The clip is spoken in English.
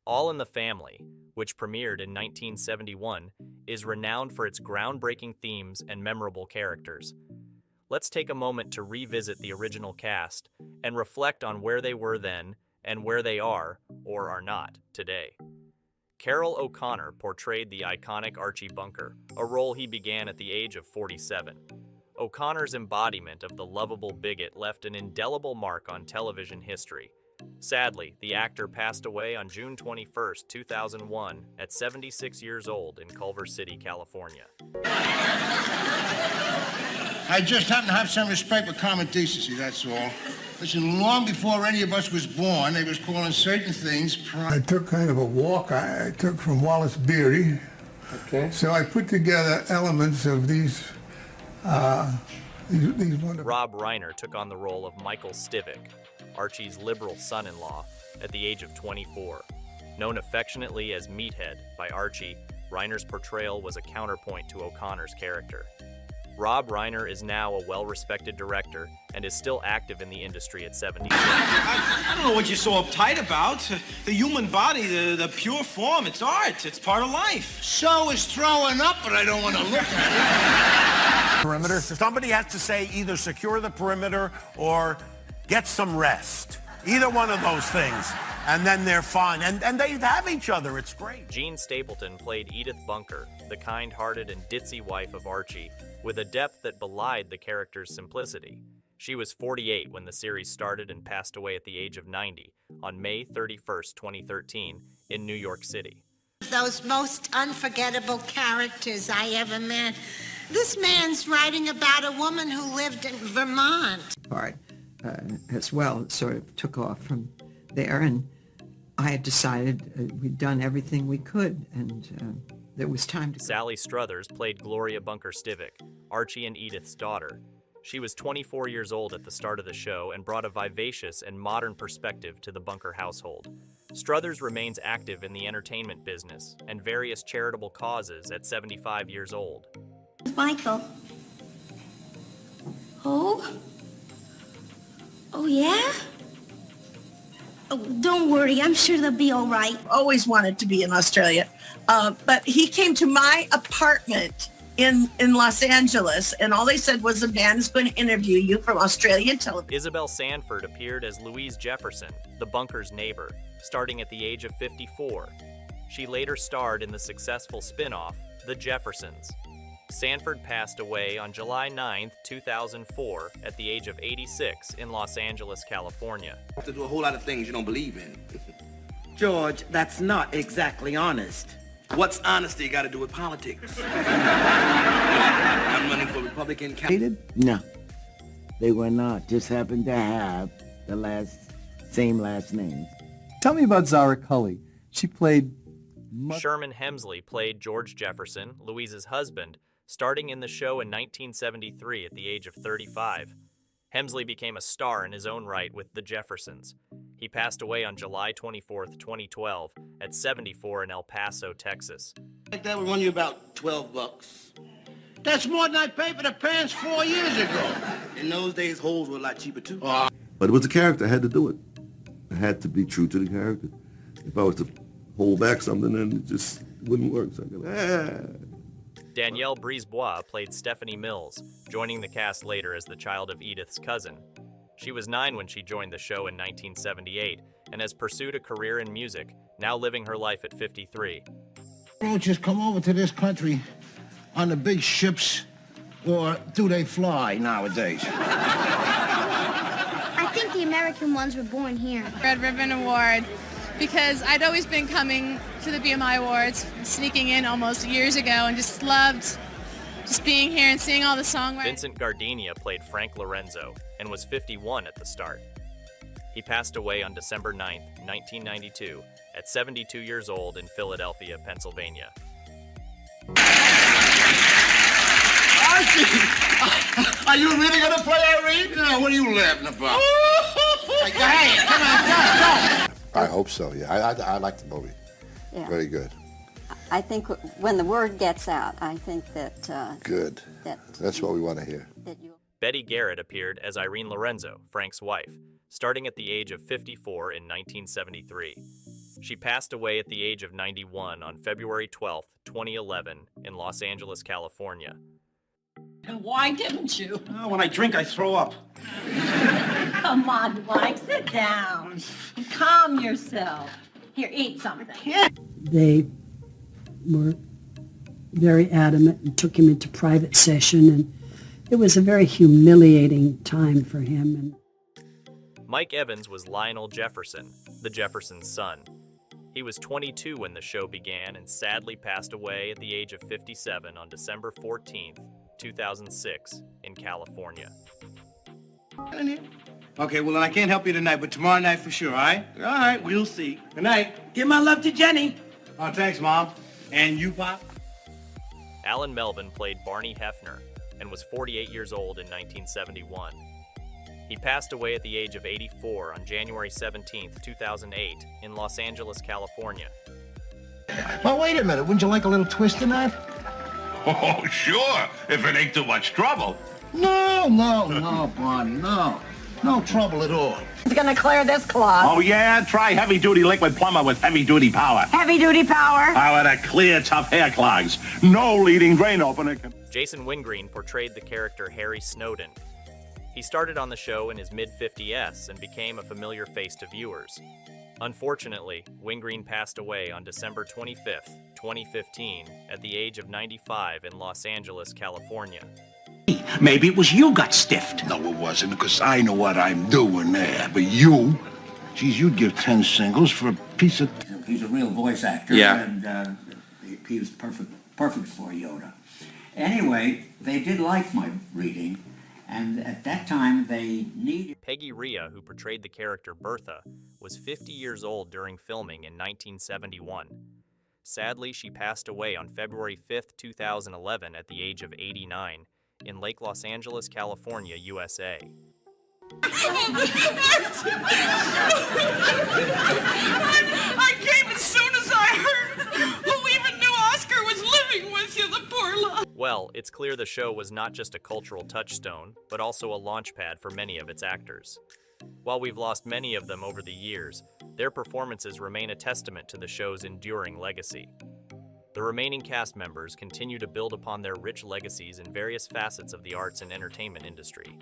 All in the Family, which premiered in 1971, is renowned for its groundbreaking themes and memorable characters. Let's take a moment to revisit the original cast and reflect on where they were then and where they are, or are not, today. Carroll O'Connor portrayed the iconic Archie Bunker, a role he began at the age of 47. O'Connor's embodiment of the lovable bigot left an indelible mark on television history. Sadly, the actor passed away on June 21, 2001, at 76 years old in Culver City, California. I just happen to have some respect for common decency, that's all. Listen, long before any of us was born, they was calling certain things I took kind of a walk I took from Wallace Beery. Okay. So I put together elements of these wonderful... Rob Reiner took on the role of Michael Stivic, Archie's liberal son-in-law, at the age of 24. Known affectionately as Meathead by Archie, Reiner's portrayal was a counterpoint to O'Connor's character. Rob Reiner is now a well-respected director and is still active in the industry at 76. I don't know what you're so uptight about. The human body, the pure form, it's art. It's part of life. So is throwing up, but I don't want to look at Perimeter. Somebody has to say either secure the perimeter or get some rest. Either one of those things. And then they're fine. And they have each other. It's great. Jean Stapleton played Edith Bunker, the kind-hearted and ditzy wife of Archie, with a depth that belied the character's simplicity. She was 48 when the series started and passed away at the age of 90 on May 31st, 2013, in New York City. Those most unforgettable characters I ever met. This man's writing about a woman who lived in Vermont. Part as well, it sort of took off from there, and I had decided we'd done everything we could, and it was time to... Sally Struthers played Gloria Bunker Stivic, Archie and Edith's daughter. She was 24 years old at the start of the show and brought a vivacious and modern perspective to the Bunker household. Struthers remains active in the entertainment business and various charitable causes at 75 years old. Michael. Oh? Oh, yeah? Oh, don't worry, I'm sure they'll be all right. Always wanted to be in Australia. But he came to my apartment in Los Angeles, and all they said was a man is going to interview you from Australian television. Isabel Sanford appeared as Louise Jefferson, the Bunker's neighbor, starting at the age of 54. She later starred in the successful spin-off, The Jeffersons. Sanford passed away on July 9, 2004, at the age of 86 in Los Angeles, California. You have to do a whole lot of things you don't believe in. George, that's not exactly honest. What's honesty got to do with politics? I'm running for Republican candidate. No, they were not. Just happened to have the same last names. Tell me about Zara Cully. She played... Sherman Hemsley played George Jefferson, Louise's husband, starting in the show in 1973 at the age of 35. Hemsley became a star in his own right with The Jeffersons. He passed away on July 24, 2012, at 74 in El Paso, Texas. Like that would run you about $12. That's more than I paid for the pants 4 years ago. In those days, holes were a lot cheaper, too. But it was the character. I had to do it. I had to be true to the character. If I was to hold back something, then it just wouldn't work. So I go, Danielle Brisebois played Stephanie Mills, joining the cast later as the child of Edith's cousin. She was 9 when she joined the show in 1978 and has pursued a career in music, now living her life at 53. Roaches come over to this country on the big ships, or do they fly nowadays? I think the American ones were born here. Red Ribbon Award, because I'd always been coming to the BMI Awards, sneaking in almost years ago, and just loved just being here and seeing all the songwriters. Vincent Gardenia played Frank Lorenzo and was 51 at the start. He passed away on December 9, 1992, at 72 years old in Philadelphia, Pennsylvania. Archie! Are you really going to play Irene? No, what are you laughing about? Hey, come on, go! I hope so, yeah. I like the movie. Yeah. Very good. I think when the word gets out, I think that... Good. That's what we want to hear. Betty Garrett appeared as Irene Lorenzo, Frank's wife, starting at the age of 54 in 1973. She passed away at the age of 91 on February 12, 2011, in Los Angeles, California. Why didn't you? Oh, when I drink, I throw up. Come on, Mike, sit down. Calm yourself. Here, eat something. They were very adamant and took him into private session, and it was a very humiliating time for him. And Mike Evans was Lionel Jefferson, the Jeffersons' son. He was 22 when the show began and sadly passed away at the age of 57 on December 14, 2006, in California. Okay, well, then I can't help you tonight, but tomorrow night for sure, all right? All right, we'll see. Good night. Give my love to Jenny. Oh, thanks, Mom. And you, Pop? Alan Melvin played Barney Hefner and was 48 years old in 1971. He passed away at the age of 84 on January 17, 2008, in Los Angeles, California. Well, wait a minute. Wouldn't you like a little twist tonight? Oh, sure, if it ain't too much trouble. No, Barney, no. No trouble at all. He's gonna clear this cloth. Oh, yeah? Try heavy-duty liquid plumber with heavy-duty power. Heavy-duty power? Power to clear tough hair clogs. No leading drain opener can... Jason Wingreen portrayed the character Harry Snowden. He started on the show in his mid-50s and became a familiar face to viewers. Unfortunately, Wingreen passed away on December 25, 2015, at the age of 95 in Los Angeles, California. Maybe it was you got stiffed. No, it wasn't, because I know what I'm doing there. But you, geez, you'd give 10 singles for a piece of... He's a real voice actor, Yeah. and he was perfect for Yoda. Anyway, they did like my reading, and at that time they needed... Peggy Rhea, who portrayed the character Bertha, was 50 years old during filming in 1971. Sadly, she passed away on February 5, 2011 at the age of 89 in Lake Los Angeles, California, USA. I came as soon as I heard. Who even knew Oscar was living with you, the poor love? Well, it's clear the show was not just a cultural touchstone, but also a launchpad for many of its actors. While we've lost many of them over the years, their performances remain a testament to the show's enduring legacy. The remaining cast members continue to build upon their rich legacies in various facets of the arts and entertainment industry.